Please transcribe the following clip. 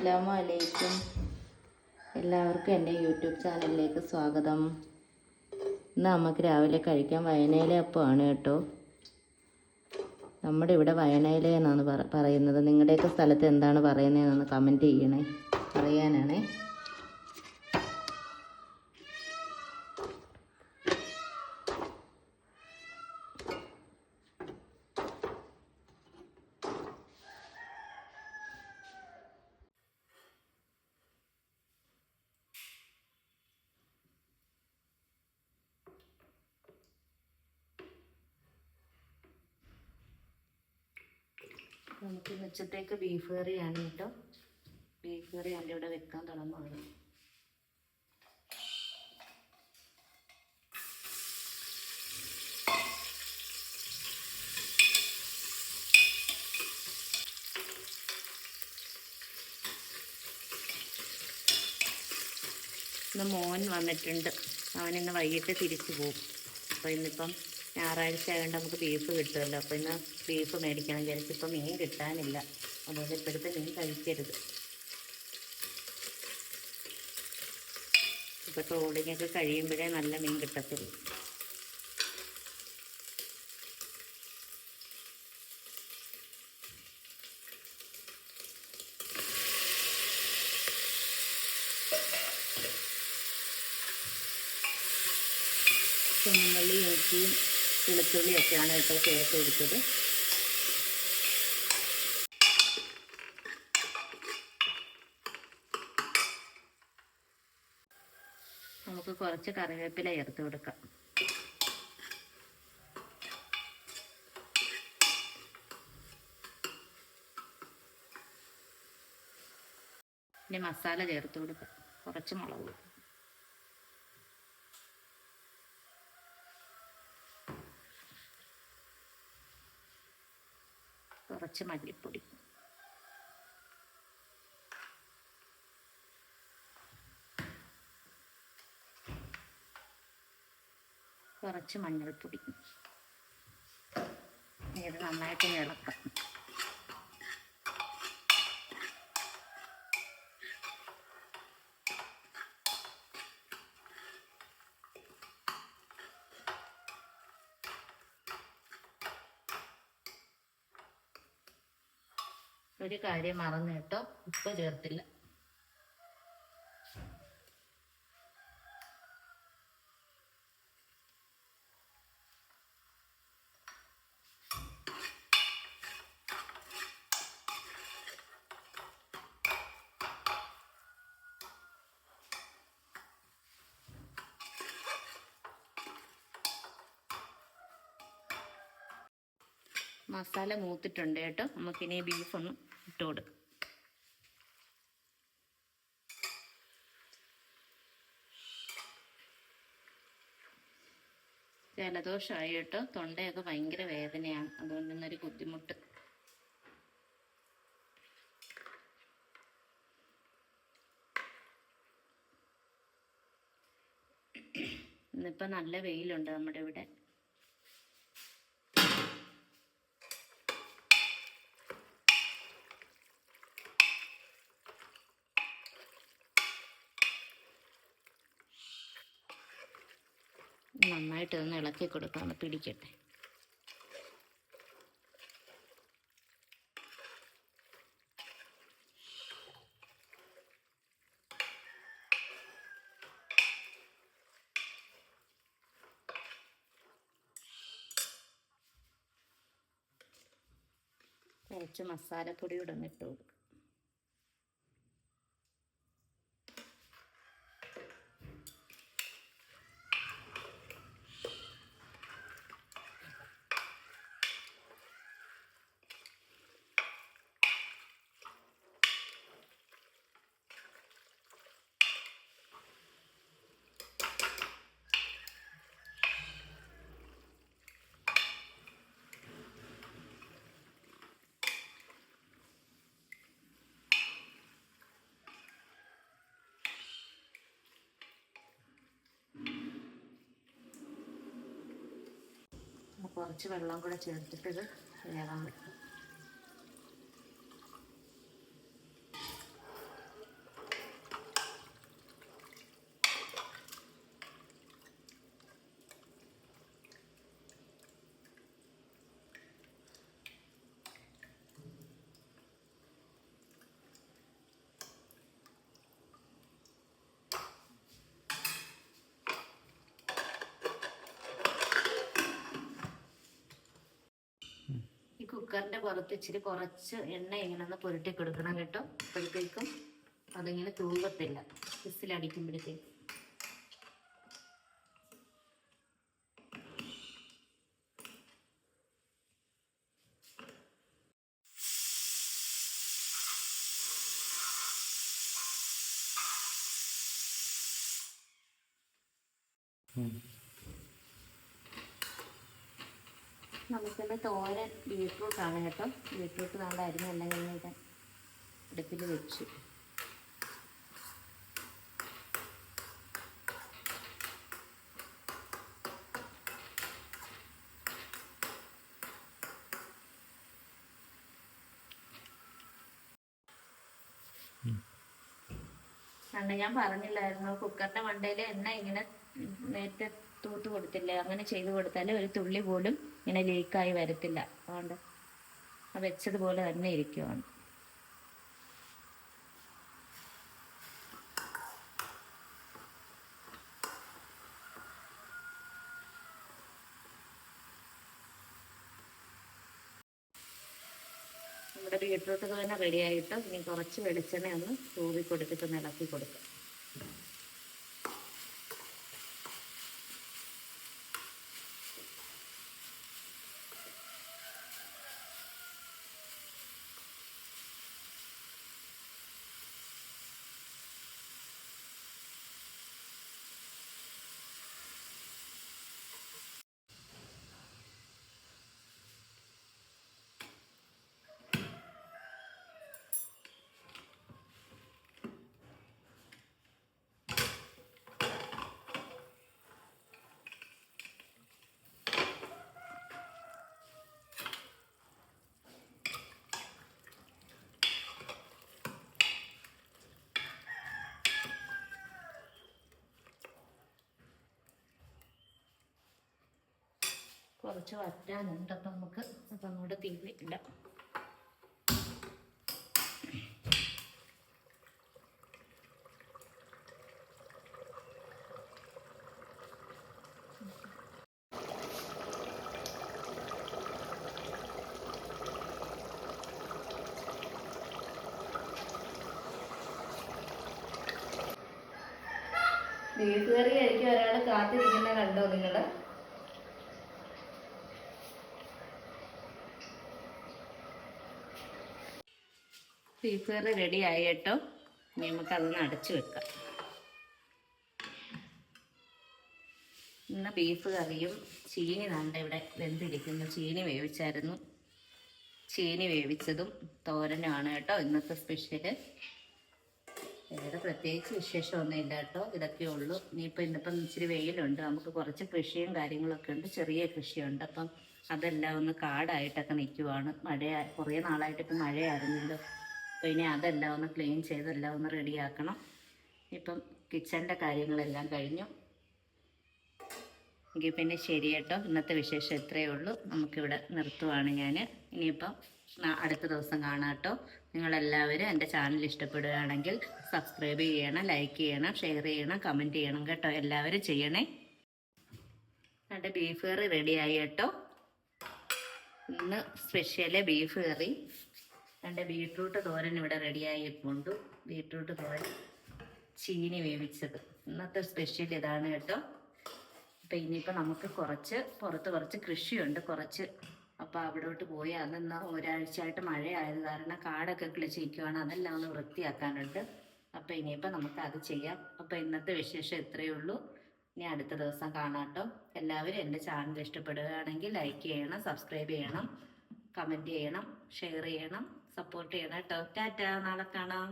അസ്സലാമു അലൈക്കും. എല്ലാവർക്കും എൻ്റെ യൂട്യൂബ് ചാനലിലേക്ക് സ്വാഗതം. ഇന്ന് നമുക്ക് രാവിലെ കഴിക്കാൻ വയനയില അപ്പമാണ് കേട്ടോ. നമ്മുടെ ഇവിടെ വയനയില എന്നാണ് പറയുന്നത്. നിങ്ങളുടെയൊക്കെ സ്ഥലത്ത് എന്താണ് പറയുന്നതെന്നൊന്ന് കമൻറ്റ് ചെയ്യണേ, പറയാനാണേ. നമുക്ക് ഉച്ചത്തേക്ക് ബീഫ് കറിയാണ് കേട്ടോ. ബീഫ് കറി എൻ്റെ ഇവിടെ വെക്കാൻ തുടങ്ങുകയാണ്. ഇന്ന് മോൻ വന്നിട്ടുണ്ട്. അവനിന്ന് വൈകിട്ട് തിരിച്ചു പോകും. അപ്പോൾ ഇന്നിപ്പം ഞായറാഴ്ച ആയതുകൊണ്ട് നമുക്ക് ബീഫ് കിട്ടുമല്ലോ. അപ്പോൾ ഇന്ന് ബീഫ് മേടിക്കണം വിചാരിച്ചു. ഇപ്പം മീൻ കിട്ടാനില്ല, അതുകൊണ്ട് ഇപ്പോഴത്തെ മീൻ കഴിക്കരുത്. ഇപ്പോൾ ട്രോളിങ്ങൊക്കെ കഴിയുമ്പോഴേ നല്ല മീൻ കിട്ടത്തുള്ളൂ. ചുമന്നുള്ളി, ഇഞ്ചിയും വെളുത്തുള്ളിയൊക്കെയാണ് കേട്ടോ ചേർത്ത് കൊടുത്തത്. നമുക്ക് കുറച്ച് കറിവേപ്പില ചേർത്ത് കൊടുക്കാം. ഇനി മസാല ചേർത്ത് കൊടുക്കാം. കുറച്ച് മുളക്, കുറച്ച് മല്ലിപ്പൊടി, കുറച്ച് മഞ്ഞൾപ്പൊടി. ഇത് നന്നായിട്ട് ഇളക്കാം. ഒരു കാര്യം മറന്നു കേട്ടോ, ഉപ്പ് ചേർത്തില്ല. മസാല മൂത്തിട്ടുണ്ട് കേട്ടോ. നമുക്കിനി ബീഫൊന്ന് ഇട്ട് കൊടുക്കാം. ജലദോഷമായി കേട്ടോ. തൊണ്ടയൊക്കെ ഭയങ്കര വേദനയാണ്, അതുകൊണ്ട് ഇന്നൊരു ബുദ്ധിമുട്ട്. ഇന്നിപ്പോൾ നല്ല വെയിലുണ്ട് നമ്മുടെ ഇവിടെ. നന്നായിട്ട് ഒന്ന് ഇളക്കി കൊടുക്കാം, ഒന്ന് പിടിക്കട്ടെ. കുറച്ച് മസാലപ്പൊടി കൂടെ ഒന്ന് ഇട്ട് കൊടുക്കും. കുറച്ച് വെള്ളം കൂടെ ചേർത്തിട്ട് ഇത് വേകാൻ വെക്കും. കുക്കറിൻ്റെ പുറത്ത് ഇച്ചിരി കുറച്ച് എണ്ണ ഇങ്ങനെ ഒന്ന് പുരട്ടി കൊടുക്കണം കേട്ടോ. അപ്പോഴത്തേക്കും അതിങ്ങനെ തൂവത്തില്ല വിസിലടിക്കുമ്പോഴത്തേക്കും. നമുക്കിന്ന് തോരൻ ബീട്രൂട്ടാണ് കേട്ടോ. ബീട്രൂട്ട് നല്ല അരിഞ്ഞെല്ലാം കഴിഞ്ഞിട്ട് അടുപ്പിൽ വെച്ചു. അന്ന് ഞാൻ പറഞ്ഞില്ലായിരുന്നു കുക്കറിന്റെ മണ്ടയിൽ എണ്ണ ഇങ്ങനെ നേരത്തെ തൂത്ത് കൊടുത്തില്ലേ, അങ്ങനെ ചെയ്ത് കൊടുത്താൽ ഒരു തുള്ളി പോലും ഇങ്ങനെ ലീക്കായി വരത്തില്ല. അതുകൊണ്ട് വെച്ചതുപോലെ തന്നെ ഇരിക്കുവാണ്. നമ്മുടെ ബീട്രൂട്ട് തന്നെ റെഡിയായിട്ട് ഇനി കുറച്ച് വെളിച്ചെണ്ണ ഒന്ന് തൂവി കൊടുത്തിട്ട് ഇളക്കി കൊടുക്കാം. കുറച്ച് വറ്റാനുണ്ട്, അപ്പം നമുക്ക് അങ്ങോട്ട് തീയില്ല. ബീഫ് കറി കഴിക്കാൻ ഒരാൾ കാത്തിരിക്കുന്ന കണ്ടോ നിങ്ങള്? ബീഫ് കറി റെഡി ആയി കേട്ടോ. ഇനി നമുക്കതൊന്ന് അടച്ചു വെക്കാം. ഇന്ന് ബീഫ് കറിയും ചീനി നാണ്ട ഇവിടെ വെന്തിരിക്കുന്നു. ചീനി വേവിച്ചായിരുന്നു. ചീനി വേവിച്ചതും തോരനുമാണ് കേട്ടോ ഇന്നത്തെ സ്പെഷ്യല്. വേറെ പ്രത്യേകിച്ച് വിശേഷമൊന്നും ഇല്ല കേട്ടോ, ഇതൊക്കെ ഉള്ളൂ. ഇന്നിപ്പം ഇച്ചിരി വെയിലുണ്ട്, നമുക്ക് കുറച്ച് കൃഷിയും കാര്യങ്ങളൊക്കെ ഉണ്ട്, ചെറിയ കൃഷിയുണ്ട്. അപ്പം അതെല്ലാം ഒന്ന് കാടായിട്ടൊക്കെ നിൽക്കുവാണ്. കുറേ നാളായിട്ട് ഇപ്പം മഴയായിരുന്നല്ലോ. അപ്പോൾ ഇനി അതെല്ലാം ഒന്ന് ക്ലീൻ ചെയ്തെല്ലാം ഒന്ന് റെഡിയാക്കണം. ഇപ്പം കിച്ചൻ്റെ കാര്യങ്ങളെല്ലാം കഴിഞ്ഞു. എങ്കിൽ പിന്നെ ശരി കേട്ടോ, ഇന്നത്തെ വിശേഷം ഇത്രയേ ഉള്ളൂ. നമുക്കിവിടെ നിർത്തുവാണ് ഞാൻ. ഇനിയിപ്പം അടുത്ത ദിവസം കാണാം കേട്ടോ. നിങ്ങളെല്ലാവരും എൻ്റെ ചാനൽ ഇഷ്ടപ്പെടുകയാണെങ്കിൽ സബ്സ്ക്രൈബ് ചെയ്യണം, ലൈക്ക് ചെയ്യണം, ഷെയർ ചെയ്യണം, കമൻറ്റ് ചെയ്യണം കേട്ടോ. എല്ലാവരും ചെയ്യണേ. എൻ്റെ ബീഫ് കറി റെഡിയായി കേട്ടോ. ഇന്ന് സ്പെഷ്യല് ബീഫ് കറി. എൻ്റെ ബീട്രൂട്ട് തോരൻ ഇവിടെ റെഡിയായിട്ടുണ്ട്. ബീട്രൂട്ട് തോരൻ, ചീനി വേവിച്ചത്. ഇന്നത്തെ സ്പെഷ്യൽ ഇതാണ് കേട്ടോ. അപ്പം ഇനിയിപ്പോൾ നമുക്ക് പുറത്ത് കുറച്ച് കൃഷിയുണ്ട് കുറച്ച്. അപ്പോൾ അവിടോട്ട് പോയി അതെന്നാ ഒരാഴ്ചയായിട്ട് മഴയായത് കാരണം കാടൊക്കെ കിളിച്ചിരിക്കുവാണ്. അതെല്ലാം ഒന്ന് വൃത്തിയാക്കാനുണ്ട്. അപ്പോൾ ഇനിയിപ്പോൾ നമുക്ക് അത് ചെയ്യാം. അപ്പോൾ ഇന്നത്തെ വിശേഷം ഇത്രയേ ഉള്ളൂ. ഇനി അടുത്ത ദിവസം കാണാം കേട്ടോ. എല്ലാവരും എൻ്റെ ചാനൽ ഇഷ്ടപ്പെടുകയാണെങ്കിൽ ലൈക്ക് ചെയ്യണം, സബ്സ്ക്രൈബ് ചെയ്യണം, കമൻറ്റ് ചെയ്യണം, ഷെയർ ചെയ്യണം, സപ്പോർട്ട് ചെയ്യണം കേട്ടോ. ടാറ്റാ, നാളെ കാണാം.